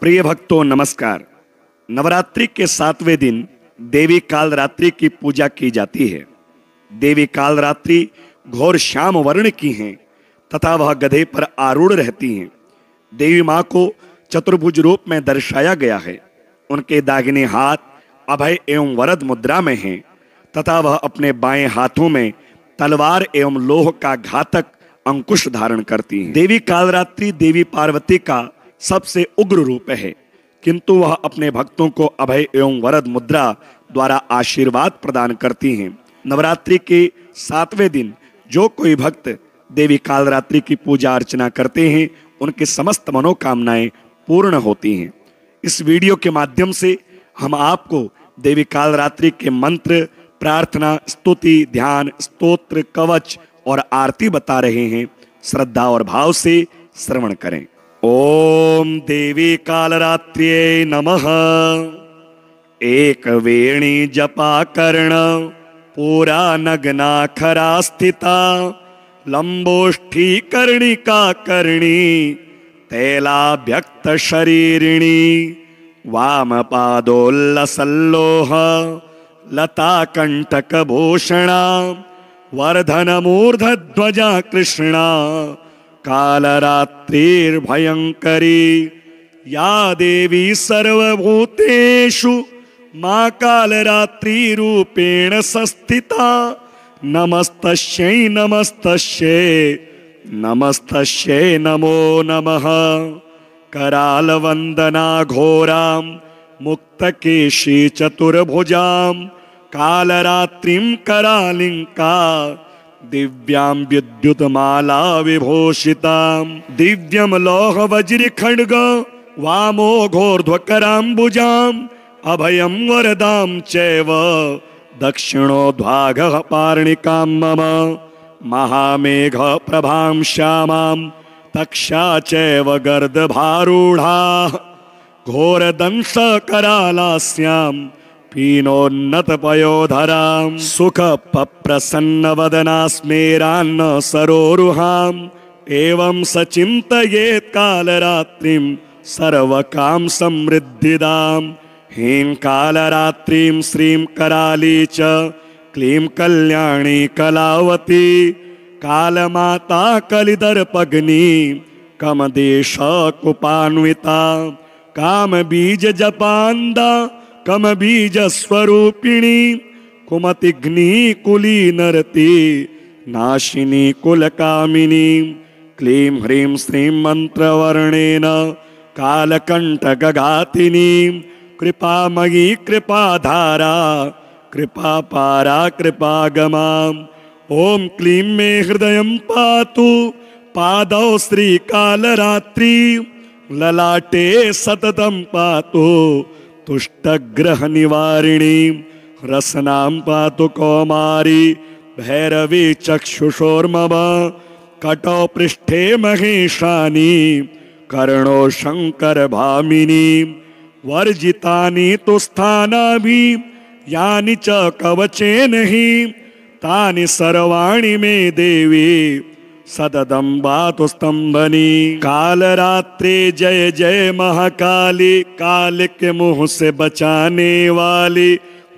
प्रिय भक्तों नमस्कार। नवरात्रि के 7वें दिन देवी कालरात्रि की पूजा की जाती है। देवी कालरात्रि घोर श्याम वर्ण की हैं तथा वह गधे पर आरूढ़ रहती हैं। देवी माँ को चतुर्भुज रूप में दर्शाया गया है। उनके दाहिने हाथ अभय एवं वरद मुद्रा में हैं तथा वह अपने बाएं हाथों में तलवार एवं लोह का घातक अंकुश धारण करती हैं। देवी कालरात्रि देवी पार्वती का सबसे उग्र रूप है, किंतु वह अपने भक्तों को अभय एवं वरद मुद्रा द्वारा आशीर्वाद प्रदान करती हैं। नवरात्रि के 7वें दिन जो कोई भक्त देवी कालरात्रि की पूजा अर्चना करते हैं, उनकी समस्त मनोकामनाएं पूर्ण होती हैं। इस वीडियो के माध्यम से हम आपको देवी कालरात्रि के मंत्र, प्रार्थना, स्तुति, ध्यान, स्तोत्र, कवच और आरती बता रहे हैं। श्रद्धा और भाव से श्रवण करें। ओम देवी कालरात्र्यै नमः। एक वेणी जपा कर्ण पूरा नग्नाखरा स्थिता, लंबोष्ठी कर्णिका कर्णी तैलाभ्यक्त शरीरिणी, वाम पादोल्लसल्लोह लता कंटक भूषणा, वर्धन मूर्धध्वजा कृष्णा, कालरात्रिर्भयंकरी, या देवी सर्वभूतेषु मां कालरात्रि रूपेण संस्थिता, नमस्तस्यै नमस्तस्यै नमस्तस्यै नमो नमः। कराल वंदना घोरां मुक्तकेशी चतुर्भुजां, कालरात्रिं करालिंका दिव्यां विद्युतमाला विभूषितां, दिव्यं लौह वज्र खड्ग वामो घोर्ध्वकराम्बुजां, अभयं वरदां चैव दक्षिणोद्भागः पार्णिकां मम, महामेघ प्रभां श्यामां तक्षा चैव गर्दभारूढा, घोरदंश करालास्यां पीनोन्नत पयोधरां, सुख प्रसन्न वदना स्मेरान्न सरोरुहां, एवं सचिन्तयेत् कालरात्रिं सर्वकाम समृद्धिदां, ह्रीं कालरात्रिं श्रीं कराली च क्लीं कल्याणी कलावती, कालमाता कलिदर्पग्नि कमदेश कुपान्विता, काम बीज जपान्दा कम बीज स्वरूपिणी, कुमतिघ्नि कुली नरती नाशिनी कुलकामिनी, क्लीं ह्रीं श्रीं मंत्रवर्णेन कालकंटकघातिनी, कृपामयी कृपाधारा कृपापारा कृपागमां, ओम क्लीं मे हृदयं पातु पादौ श्री कालरात्रि, ललाटे सततं पातु तुष्टग्रह निवारिणी, रसनां पातु कौमारी भैरवी चक्षुषोर्मम, कटौ पृष्ठे महेशानी कर्णो शंकर भामिनी, वर्जितानि तु स्थानाभि यानि च कवचेन हि, तानि सर्वाणि मे देवी सददम्बातु स्तंभनी। कालरात्रि जय जय महाकाली, काल के मुंह से बचाने वाली,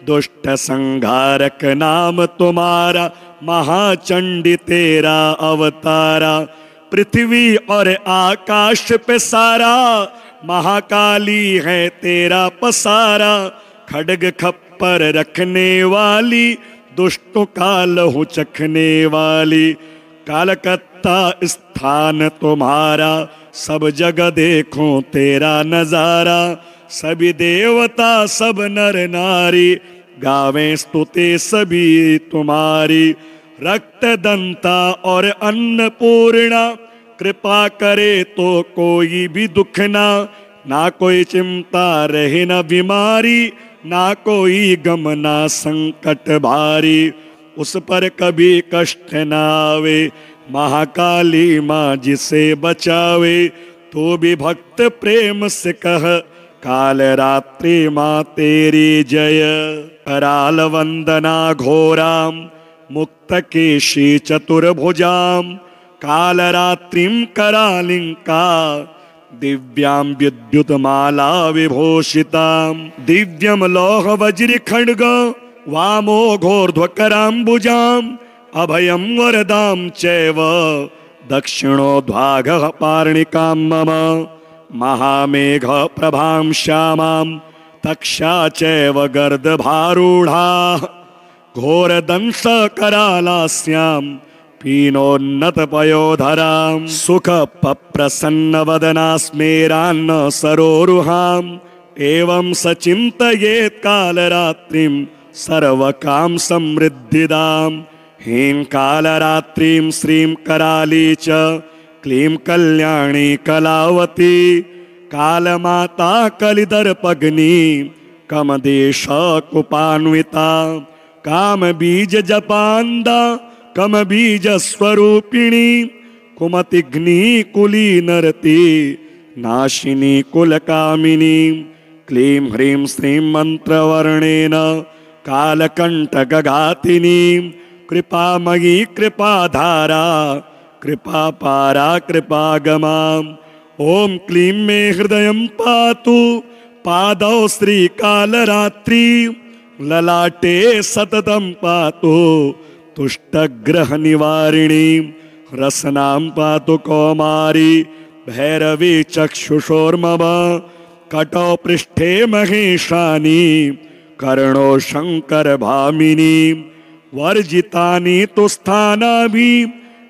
दुष्ट संहारक नाम तुम्हारा, महाचंडी तेरा अवतारा, पृथ्वी और आकाश पे सारा महाकाली है तेरा पसारा, खड्ग खप्पर रखने वाली, दुष्टों का लहू चखने वाली, कालकत्ता स्थान तुम्हारा, सब जगह देखो तेरा नजारा, सभी देवता सब नर नारी गावें स्तुति सभी तुम्हारी, रक्त दंता और अन्नपूर्णा, कृपा करे तो कोई भी दुख ना कोई चिंता रहे न बीमारी, ना कोई गम ना संकट भारी, उस पर कभी कष्ट न आवे, महाकाली माँ जिसे बचावे, तो भी भक्त प्रेम से कह कालरात्रि माँ तेरी जय। कराल वंदना घोरां मुक्तकेशी चतुर्भुजां, कालरात्रिं करालिंका दिव्यां विद्युतमाला विभूषितां दिव्यं लौह वज्र खड्ग वामोघोर्ध्वकराम्बुजाम् अभयं वरदां चैव दक्षिणोद्वागः पार्णिकां मम महामेघ प्रभां श्यामां तक्षा चैव गर्दभारूढा घोरदंश करालास्यां पीनोन्नतपयोधरां सुख प्रसन्नवदना स्मेरान्न सरोरुहाम् एवं सचिन्तयेत् कालरात्रिं सर्वकाम समृद्धिदां ह्रीं कालरात्रिं श्रीं कराली च क्लीं कल्याणी कलावती कालमाता कलिदर्पग्नि कमदेश कुपान्विता कामबीज जपान्दा कमबीज स्वरूपिणी कुमतिघ्नि कुलीनरती नाशिनी कुलकामिनी क्लीं ह्रीं श्रीं मंत्रवर्णेन कालकंटकघातिनी कृपामयी कृपाधारा कृपापारा कृपागमाम् ओम क्लीं मे हृदयं पातु पादौ श्रीकालरात्रि ललाटे सततं पातु तुष्टग्रह निवारिणी रसनां पातु कौमारी भैरवी चक्षुषोर्मम कटौ पृष्ठे महेशानी कर्णो शंकर भामिनी वर्जितानि तु स्थानाभि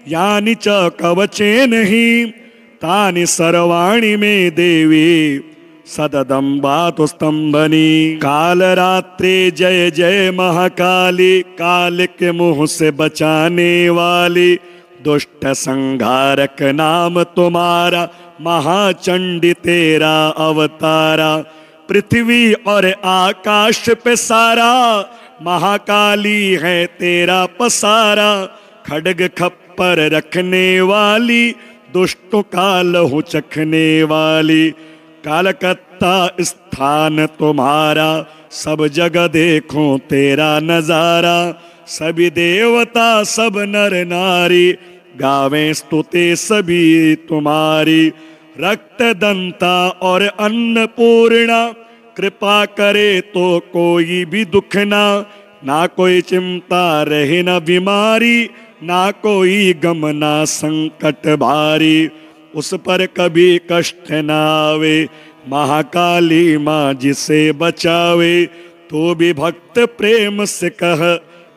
यानि च कवचेन हि तानि सर्वाणि मे देवी सददम्बातु स्तंभनी कालरात्रि जय जय महाकाली काल के मुंह से बचाने वाली दुष्ट संहारक नाम तुम्हारा महाचंडी तेरा अवतारा पृथ्वी और आकाश पे सारा महाकाली है तेरा पसारा खड्ग खप्पर रखने वाली दुष्टों का लहू चखने वाली कालकत्ता स्थान तुम्हारा सब जगह देखो तेरा नजारा सभी देवता सब नर नारी गावे स्तुति सभी तुम्हारी रक्त दंता और अन्नपूर्णा कृपा करे तो कोई भी दुख ना कोई चिंता रहे न बीमारी ना कोई गम ना संकट भारी उस पर कभी कष्ट न आवे महाकाली माँ जिसे बचावे तो भी भक्त प्रेम से कह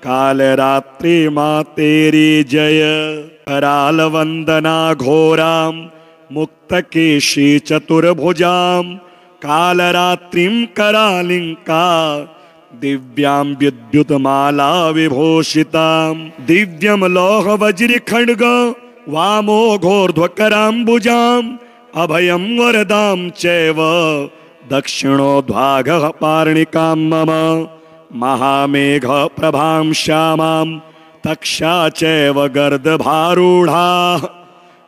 काल रात्रि माँ तेरी जय कराल वंदना घोराम मुक्त केशी चतुर्भुजाम कालरात्रिं करालिंका दिव्यां विद्युतमाला विभूषितां दिव्यं लौह वज्र खड्ग वामोघोर्ध्वकराम्बुजाम् अभयं वरदां चैव दक्षिणोद्वागः पार्णिकां मम महामेघ प्रभां श्यामां तक्षा चैव गर्दभारूढा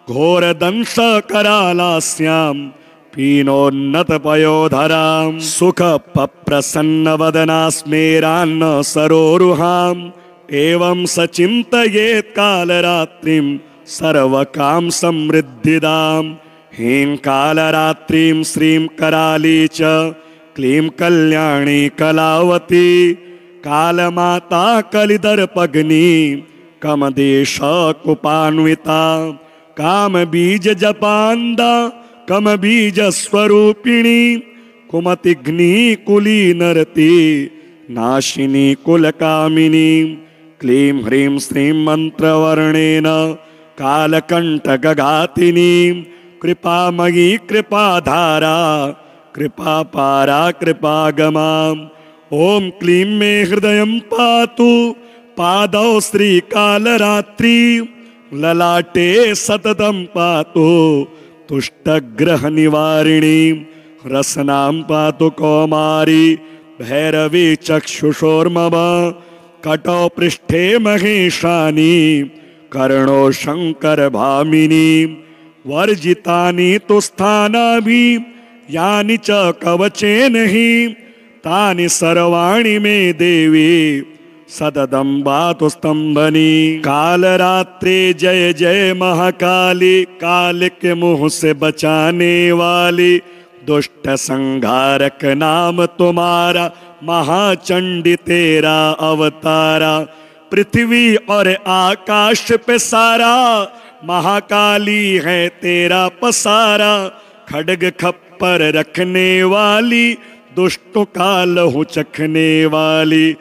घोरदंश करालास्यां पीनोन्नतपयोधरां सुख प्रसन्नवदना स्मेरान्न सरोरुहाम् एवं सचिन्तयेत् कालरात्रिं सर्वकाम समृद्धिदां ह्रीं कालरात्रिं श्रीं कराली च क्लीं कल्याणी कलावती कालमाता कलिदर्पग्नि कमदेश कुपान्विता कामबीज जपान्दा कमबीज स्वरूपिणी कुमतिघ्नि कुलीनरती नाशिनी कुलकामिनी क्लीं ह्रीं श्रीं मंत्रवर्णेन कालकंटकघातिनी कृपामयी कृपाधारा कृपापारा कृपागमाम् ओम क्लीं मे हृदयं पातु पादौ श्रीकालरात्रि ललाटे सततं पातु तुष्टग्रह निवारिणी रसनां पातु कौमारी भैरवी चक्षुषोर्मम कटौ पृष्ठे महेशानी कर्णो शंकर भामिनी वर्जितानि तु स्थानाभि यानि च कवचेन हि तानि सर्वाणि मे देवी सददम्बातु स्तंभनी। काल रात्रि जय जय महाकाली, काल के मुंह से बचाने वाली, दुष्ट संहारक नाम तुम्हारा, महाचंडी तेरा अवतारा। पृथ्वी और आकाश पे सारा, महाकाली है तेरा पसारा। खड्ग खप्पर रखने वाली, दुष्टों का लहू चखने वाली।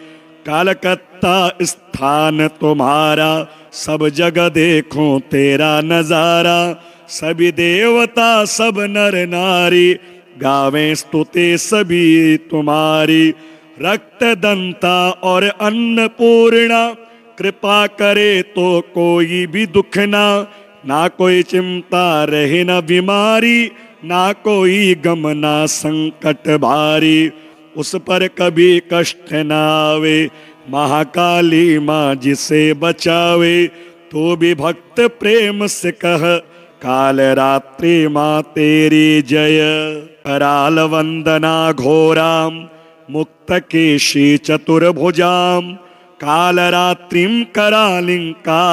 कालकत्ता स्थान तुम्हारा, सब जगह देखो तेरा नजारा। सभी देवता सब नर नारी, गावें स्तुति सभी तुम्हारी। रक्त दंता और अन्नपूर्णा, कृपा करे तो कोई भी दुख ना कोई चिंता रहे न बीमारी, ना कोई गम ना संकट भारी। उस पर कभी कष्ट न आवे, महाकाली माँ जिसे बचावे। तो भी भक्त प्रेम से कह, काल रात्रि माँ तेरी जय। कराल वंदना घोराम, मुक्त केशी चतुर्भुजाम। काल रात्रिम करालिंका,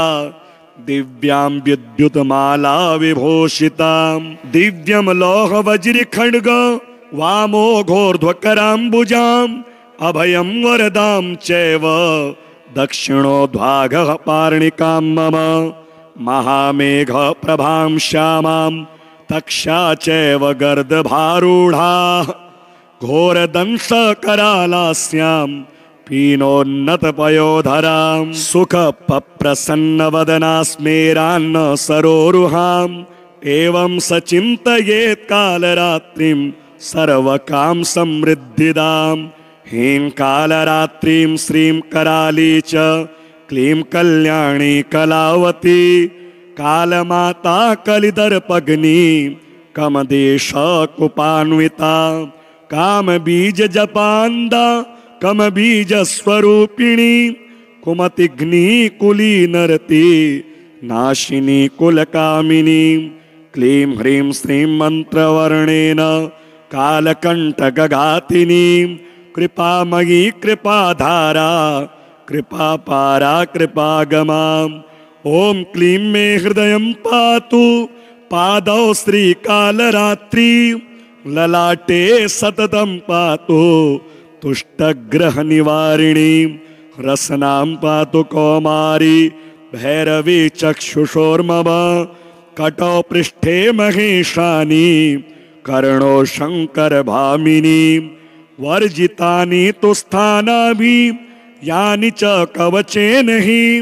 दिव्यां विद्युतमाला विभूषितां। दिव्यम लौह वज्र खड्ग, वामो घोर्ध्वकराम्बुजाम्। अभयं वरदां चैव, दक्षिणोद्भागः पार्णिकां मम। महामेघ प्रभां श्यामां, तक्षा चैव गर्दभारूढा। घोरदंश करालास्यां, पीनोन्नत पयोधरां। सुख प्रसन्न वदना स्मेरान्न सरोरुहां। एवं सचिन्तयेत् कालरात्रिं, सर्वकाम समृद्धिदां। ह्रीं कालरात्रिं श्रीं कराली च, क्लीं कल्याणी कलावती। कालमाता कलिदर्पग्नि, कमदेश कुपान्विता। काम बीज जपान्दा, कम बीज स्वरूपिणी। कुमतिघ्नि कुली नरती, नाशिनी कुलकामिनी। क्लीं ह्रीं श्रीं मंत्रवर्णेन, कालकंटकघातिनी। कृपामयी कृपाधारा, कृपापारा कृपागमाम्। ओम क्लीं मे हृदयं पातु, पादौ श्रीकालरात्रि। ललाटे सततं पातु, तुष्टग्रह निवारिणी। रसनां पातु कौमारी, भैरवी चक्षुषोर्मम। कटौ पृष्ठे महेशानी, कर्णो शंकर भामिनी। वर्जितानि तु स्थानानि, यानि च कवचेन हि।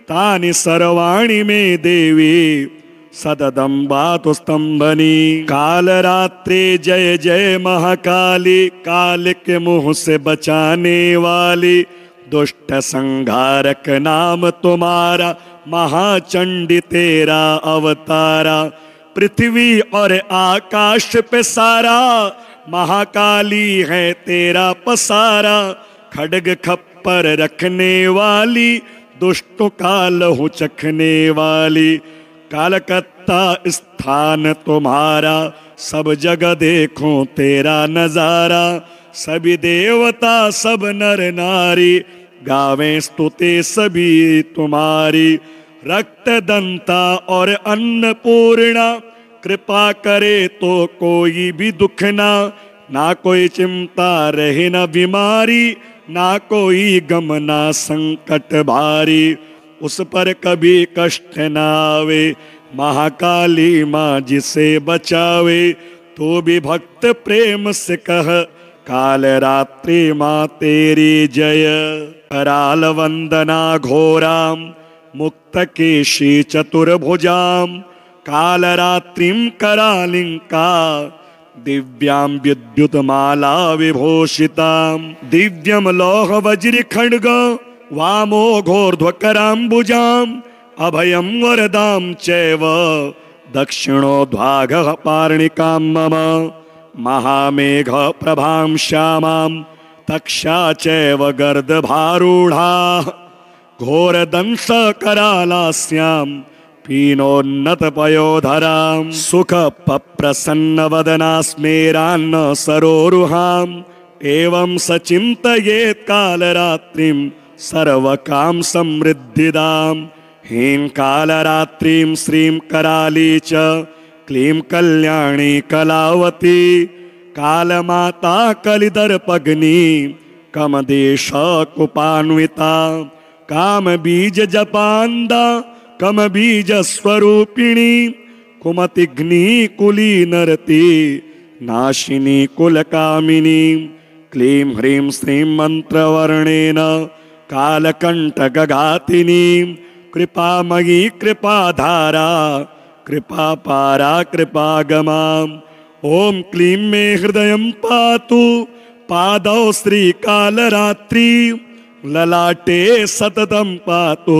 तानि सर्वाणि मे देवी, सददम्बातु स्तंभनी। काल रात्रि जय जय महाकाली, काल के मुंह से बचाने वाली, दुष्ट संहारक नाम तुम्हारा, महाचंडी तेरा अवतारा। पृथ्वी और आकाश पे सारा, महाकाली है तेरा पसारा। खड्ग खप्पर रखने वाली, दुष्टों का लहू चखने वाली। कालकत्ता स्थान तुम्हारा, सब जगह देखो तेरा नजारा। सभी देवता सब नर नारी, गावें स्तुति सभी तुम्हारी। रक्त दंता और अन्नपूर्णा, कृपा करे तो कोई भी दुख ना कोई चिंता रहे न बीमारी, ना कोई गम ना संकट भारी। उस पर कभी कष्ट न आवे, महाकाली माँ जिसे बचावे। तो भी भक्त प्रेम से कह, काल रात्रि माँ तेरी जय। कराल वंदना घोराम, मुक्त केशी चतुर्भुजाम। काल रात्रिं करालिंका, दिव्यां विद्युतमाला विभूषितां। दिव्यम लौह वज्र खड्ग, वामो घोर्ध्वकराम्बुजाम्। अभयं वरदां चैव, दक्षिणोद्भागः पार्णिकां मम। महामेघ प्रभां श्यामां, तक्षा चैव गर्दभारूढा। घोरदंश करालास्यां, पीनोन्नत पयोधरां। सुख प्रसन्न वदना स्मेरान्न सरोरुहां। एवं सचिन्तयेत् कालरात्रिं, सर्व काम समृद्धिदाम। ह्रीं कालरात्रिं श्रीं कराली च क्लीं कल्याणी कलावती। कालमाता कलिदर्पग्नि कमदेश कुपान्विता। काम बीज जपान्दा कम बीज स्वरूपिणी। कुमतिघ्नि कुलीनरती नाशिनी कुलकामिनी। क्लीं ह्रीं श्रीं मंत्रवर्णेन कालकंटकघातिनी। कृपामयी कृपाधारा कृपापारा कृपागमा। ओम क्लीं मे हृदयं पातु पादौ श्रीकालरात्रि। ललाटे सततं पातु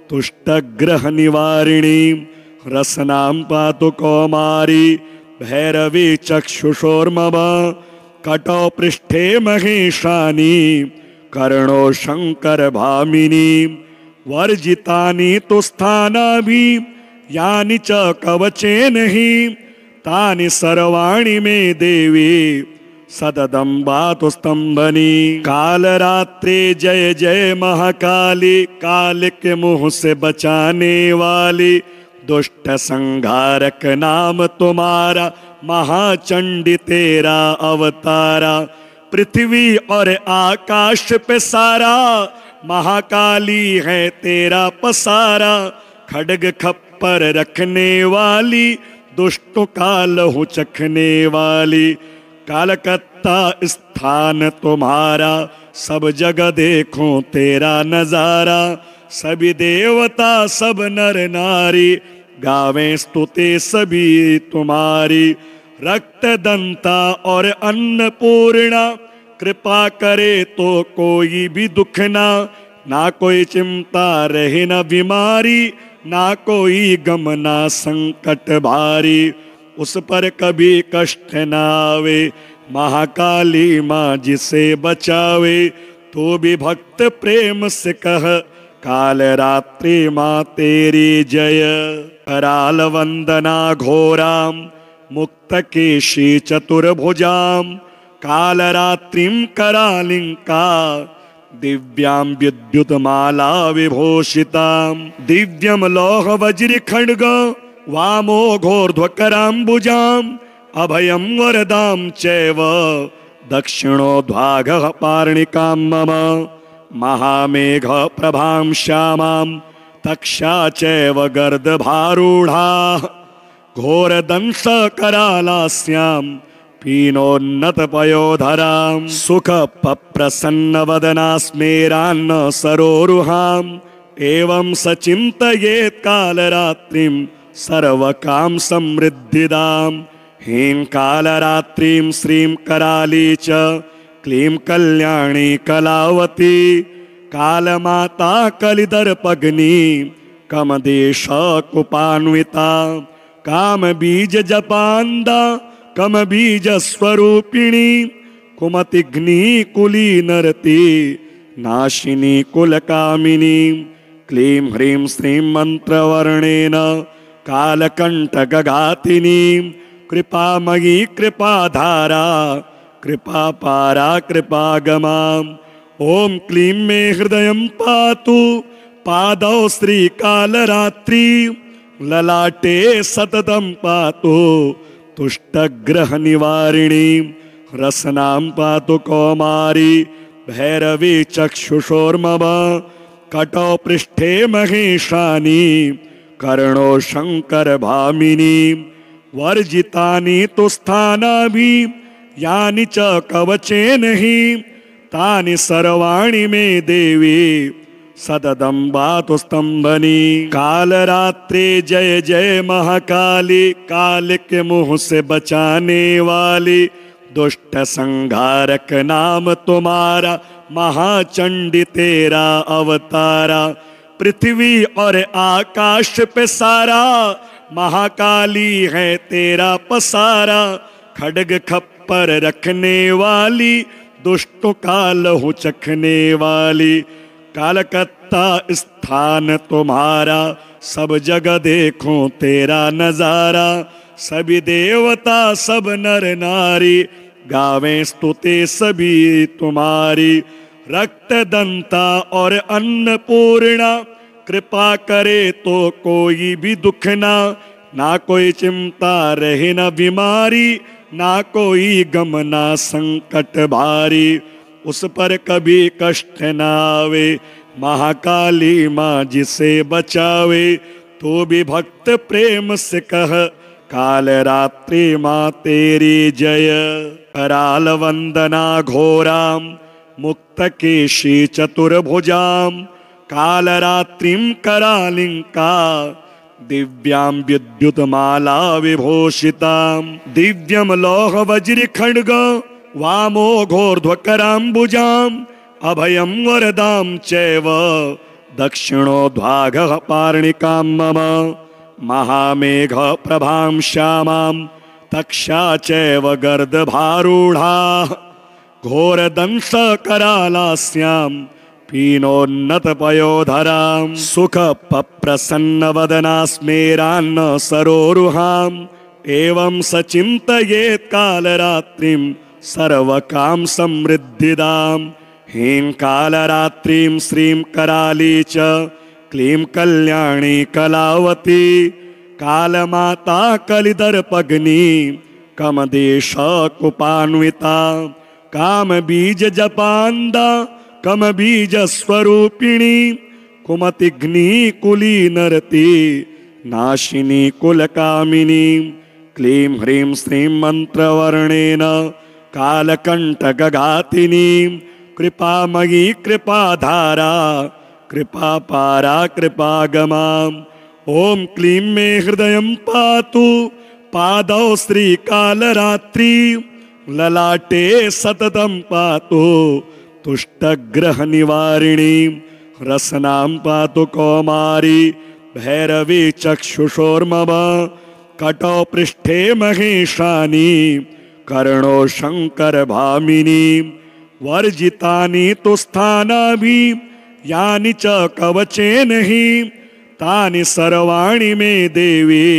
तुष्टग्रह निवारिणी। रसनां पातु कौमारी भैरवी चक्षुषोर्मम। कटौ पृष्ठे महेशानी कर्णो शंकर भामिनी। वर्जितानि तु स्थानाभि यानि च कवचेन हि। तानि सर्वाणि मे देवी सददम्बातु स्तंभनी। कालरात्रि जय जय महाकाली। काल के मुंह से बचाने वाली। दुष्ट संहारक नाम तुम्हारा महाचंडी तेरा अवतारा। पृथ्वी और आकाश पे सारा महाकाली है तेरा पसारा। खड्ग खप्पर रखने वाली दुष्टों का लहू चखने वाली। कलकत्ता स्थान तुम्हारा सब जगह देखो तेरा नजारा। सभी देवता सब नर नारी गावें स्तुति सभी तुम्हारी। रक्त दंता और अन्नपूर्णा कृपा करे तो कोई भी दुख ना। ना कोई चिंता रहे न बीमारी। ना कोई गम ना संकट भारी। उस पर कभी कष्ट न आवे। महाकाली माँ जिसे बचावे। तो भी भक्त प्रेम से कह काल रात्रि माँ तेरी जय। कराल वंदना घोराम मुक्त केशी चतुर्भुजाम। काल रात्रिं करालिंका दिव्यां विद्युत माला विभूषितां। दिव्यम लौह वज्र खड्ग वामो घोर्ध्वकराम्बुजाम्। अभयं वरदां चैव दक्षिणो ध्वाघः पार्णिकां मम। महामेघ प्रभां श्यामां तक्षा चैव गर्दभारूढा। घोरदंश करालास्यां पीनोन्नत पयोधरां। सुख प्रसन्न वदना स्मेरान्न सरोरुहां। एवं सचिन्तयेत् कालरात्रिं सर्वकाम समृद्धिदां। ह्रीं कालरात्रिं श्रीं कराली च क्लीं कल्याणी कलावती। कालमाता कलिदर्पग्नि कमदेश कुपान्विता। काम बीज जपान्दा कम बीज स्वरूपिणी। कुमतिघ्नि कुलीनरती नाशिनी कुलकामिनी। क्लीं ह्रीं श्रीं मंत्रवर्णेन कालकंटकघातिनी। कृपामयी कृपाधारा कृपापारा कृपागमा। ओम क्लीं मे हृदयं पातु पादौ श्रीकालरात्रि। ललाटे सततं पातु तुष्टग्रह निवारिणी। रसनां पातु कौमारी भैरवी चक्षुषोर्मम। कटौ पृष्ठे महेशानी कर्णो शंकर भामिनी। वर्जितानि तु स्थानाभि यानि च कवचेन हि। तानि सर्वाणि मे देवी सददम्बातु स्तंभनी। कालरात्रि जय जय महाकाली। काल के मुंह से बचाने वाली। दुष्ट संहारक नाम तुम्हारा महाचंडी तेरा अवतारा। पृथ्वी और आकाश पे सारा महाकाली है तेरा पसारा। खड्ग खप्पर रखने वाली दुष्टों का लहू चखने वाली। कलकत्ता स्थान तुम्हारा सब जगह देखो तेरा नजारा। सभी देवता सब नर नारी गावें स्तुति सभी तुम्हारी। रक्त दंता और अन्नपूर्णा, कृपा करे तो कोई भी दुख ना कोई चिंता रहे न बीमारी, ना कोई गम ना संकट भारी, उस पर कभी कष्ट न आवे। महाकाली माँ जिसे बचावे, तो भी भक्त प्रेम से कह, काल रात्रि माँ तेरी जय। कराल वंदना घोराम, मुक्त केशी चतुर्भुजाम, काल रात्रिम करालिंका, दिव्यां विद्युत माला विभूषितां, दिव्यम लौह वज्र खड्ग वामो घोर्ध्वकराम्बुजां, अभयं वरदां चैव दक्षिणो ध्वाघः पार्णिकां मम, महामेघ प्रभां श्यामां तक्षा चैव गर्दभारूढा, घोरदंश करालास्यां पीनोन्नत पयोधरां, सुख प्रसन्न वदना स्मेरान्न सरोरुहां, एवं सचिन्तयेत् कालरात्रिं सर्वकाम समृद्धिदां, ह्रीं कालरात्रिं श्रीं कराली च क्लीं कल्याणी कलावती, कालमाता कलिदर्पग्नि कमदेश कुपान्विता, काम बीज जपान्दा कम बीज स्वरूपिणी, कुमतिग्नि कुली नरती नाशिनी कुलकामिनी, क्लीं ह्रीं श्रीं मंत्रवर्णेन कालकंटकघातिनी, कृपामयी कृपाधारा कृपापारा कृपागमां, ओम क्लीं मे हृदयं पातु पादौ श्रीकालरात्रि, ललाटे सततं पातु तुष्टग्रह निवारिणी, रसनां पातु कौमारी भैरवी चक्षुषोर्मम, कटौ पृष्ठे महेशानी कर्णो शंकर भामिनी, वर्जितानि तु स्थानाभि यानि च कवचेन हि, तानि सर्वाणि मे देवी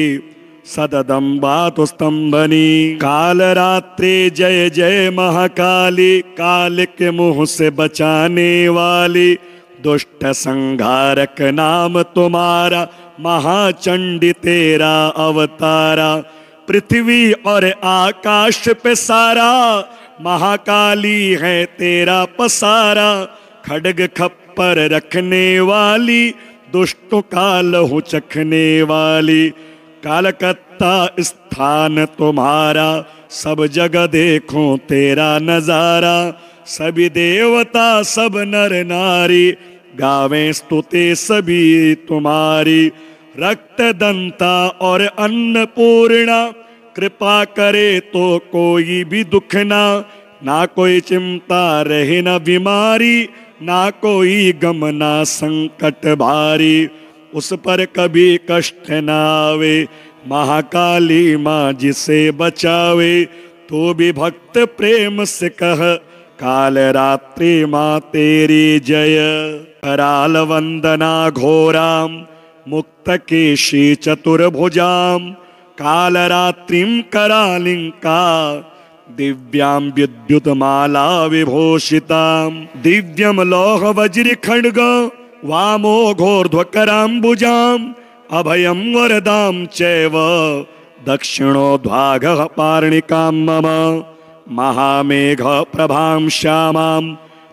सददम्बातु स्तंभनी। कालरात्रि जय जय महाकाली, काल के मुंह से बचाने वाली, दुष्ट संहारक नाम तुम्हारा, महाचंडी तेरा अवतारा, पृथ्वी और आकाश पे सारा महाकाली है तेरा पसारा, खड्ग खप्पर रखने वाली, दुष्टों का लहू चखने वाली, कलकत्ता स्थान तुम्हारा, सब जगह देखो तेरा नजारा, सभी देवता सब नर नारी गावें स्तुति सभी तुम्हारी, रक्त दंता और अन्नपूर्णा, कृपा करे तो कोई भी दुख ना कोई चिंता रहे न बीमारी, ना कोई गम ना संकट भारी, उस पर कभी कष्ट न आवे। महाकाली माँ जिसे बचावे, तो भी भक्त प्रेम से कह, काल रात्रि माँ तेरी जय। कराल वंदना घोराम, मुक्त केशी चतुर्भुजां, काल रात्रिं करालिंका, दिव्यां विद्युत माला विभूषितां, दिव्यम लौह वज्र खड्ग वामो घोर्ध्वकराम्बुजां, अभयं वरदां चैव दक्षिणो ध्वाघः पार्णिकां मम, महामेघ प्रभां श्यामां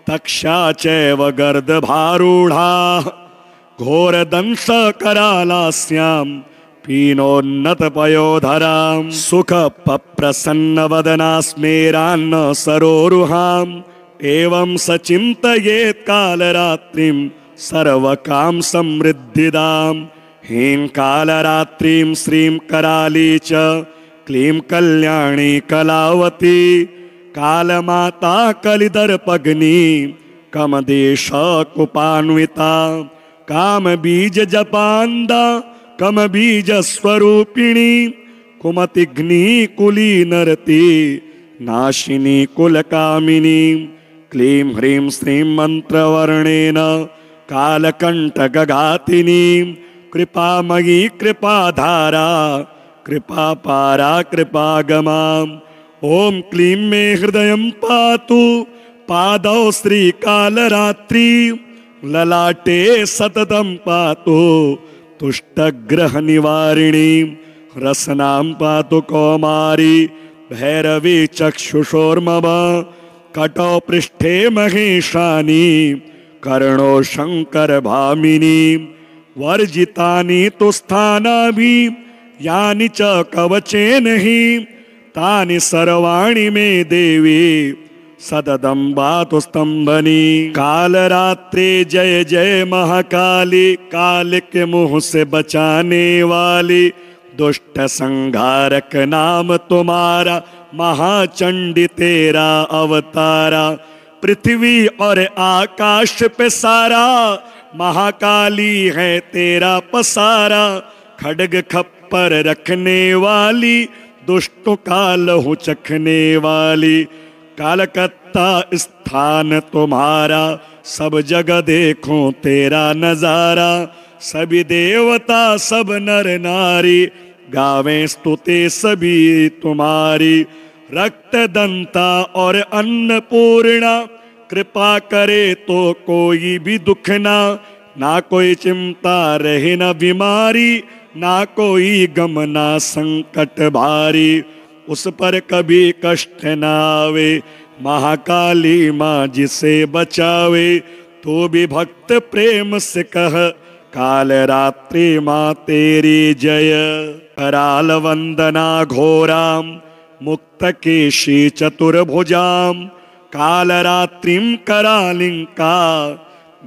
तक्षा चैव गर्दभारूढा, घोरदंश करालास्यां पीनोन्नत पयोधरां, सुख प्रसन्न वदना स्मेरान्न सरोरुहां, एवं सचिन्तयेत् कालरात्रिं सर्वकाम समृद्धिदां, ह्रीं कालरात्रिं श्रीं कराली च क्लीं कल्याणी कलावती, कालमाता कलिदर्पग्नि कमदेश कुपान्विता, काम बीज जपान्दा कम बीज स्वरूपिणी, कुमतिग्नि कुली नरती नाशिनी कुलकामिनी, क्लीं ह्रीं श्रीं मंत्रवर्णेन कालकंटकघातिनी, कृपामयी कृपाधारा कृपापारा कृपागमां, ओम क्लीं मे हृदयं पातु पादौ श्री काल रात्रि ललाटे सततम पातो तुष्टग्रह निवारिणी रसनाम पातु कौमारी भैरवी चक्षुषोर्मम कटौ पृष्ठे महेशानी कर्णो शंकर भामिनी वर्जितानि तु स्थानाभि यानि च कवचेन हि तानि सर्वाणि मे देवी सददम्बातु स्तंभनी। काल रात्रि जय जय महाकाली, काल के मुंह से बचाने वाली, दुष्ट संहारक नाम तुम्हारा, महाचंडी तेरा अवतारा। पृथ्वी और आकाश पे सारा महाकाली है तेरा पसारा। खड्ग खप्पर रखने वाली, दुष्टों का लहू चखने वाली। कलकत्ता स्थान तुम्हारा, सब जगह देखो तेरा नजारा। सभी देवता सब नर नारी गावें स्तुति सभी तुम्हारी। रक्त दंता और अन्नपूर्णा, कृपा करे तो कोई भी दुख ना कोई चिंता रहे न बीमारी, ना कोई गम ना संकट भारी। उस पर कभी कष्ट न आवे, महाकाली माँ जिसे बचावे। तो भी भक्त प्रेम से कह, काल रात्रि माँ तेरी जय। कराल वंदना घोराम मुक्त केशी चतुर्भुजाम, काल रात्रिम करालिंका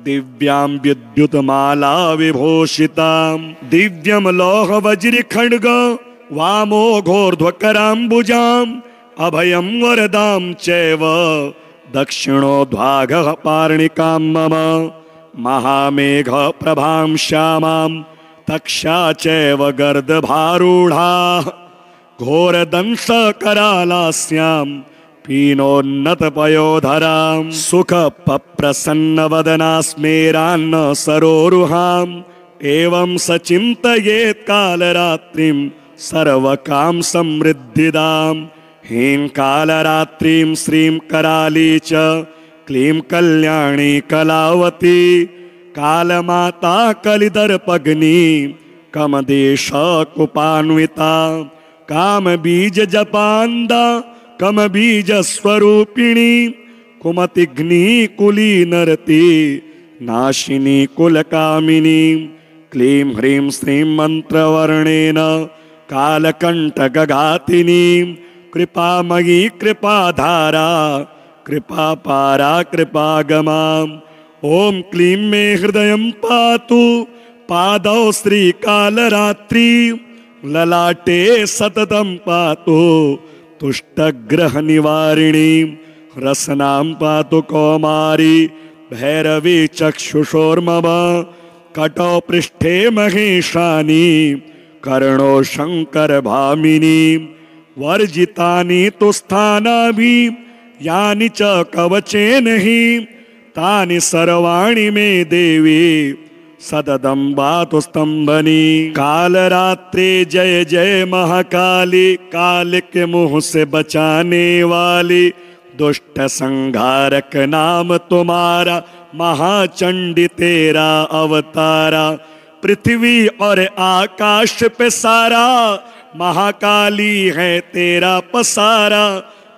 दिव्याम विद्युत माला विभूषिताम। दिव्यम लौह वज्र खड्ग वामो घोर्ध्वकराम्बुजाम, अभयम वरदाम चैव दक्षिणो ध्वाघ पार्णिकां मम। महामेघ प्रभां श्यामां तक्षा चैव गर्दभारूढ़ा, घोरदंश करालास्यां पीनोन्नत पयोधरां। सुख प्रसन्न वदना स्मेरान्न सरोरुहां, एवं सचिन्तयेत् काल रात्रिं सर्वकाम समृद्धिदां। ह्रीं काल रात्रिं श्रीं कराली च क्लीं कल्याणी कलावती। कालमाता कलिदर्पग्नि कमदेश कुपान्विता, काम बीज जपान्दा कम बीज स्वरूपिणी। कुमतिघ्नि कुलीनरती नाशिनी कुलकामिनी। क्लीं ह्रीं श्रीं मंत्रवर्णेन कालकंटकघातिनी। कृपामयी कृपाधारा कृपा पारा कृपागमा। ओम क्लीं मे हृदयं पातु पादौ श्री काल रात्रि ललाटे सततम पातु तुष्टग्रह निवारिणी। रसनाम पातु कौमारी भैरवी चक्षुषोर्मम कटौ पृष्ठे महेशानी कर्णो शंकर भामिनी। वर्जितानि तु स्थानाभि यानि च कवचेन हि तानि सर्वाणि मे देवी सददम्बातु स्तंभनी। काल रात्रि जय जय महाकाली, काल के मुंह से बचाने वाली, दुष्ट संहारक नाम तुम्हारा, महाचंडी तेरा अवतारा। पृथ्वी और आकाश पे सारा महाकाली है तेरा पसारा।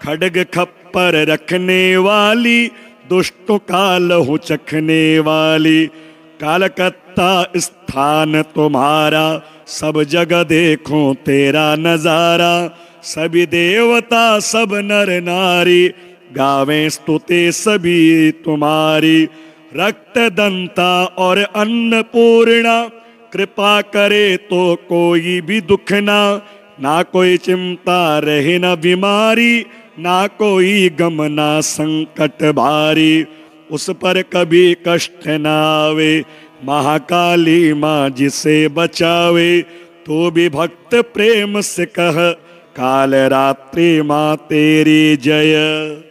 खड्ग खप्पर रखने वाली, दुष्टों का लहू चखने वाली। कलकत्ता स्थान तुम्हारा, सब जगह देखो तेरा नजारा। सभी देवता सब नर नारी गावें स्तुति सभी तुम्हारी। रक्त दंता और अन्नपूर्णा, कृपा करे तो कोई भी दुख ना कोई चिंता रहे न बीमारी, ना कोई गम ना संकट भारी। उस पर कभी कष्ट न आवे, महाकाली माँ जिसे बचावे। तो भी भक्त प्रेम से कह, काल रात्रि माँ तेरी जय।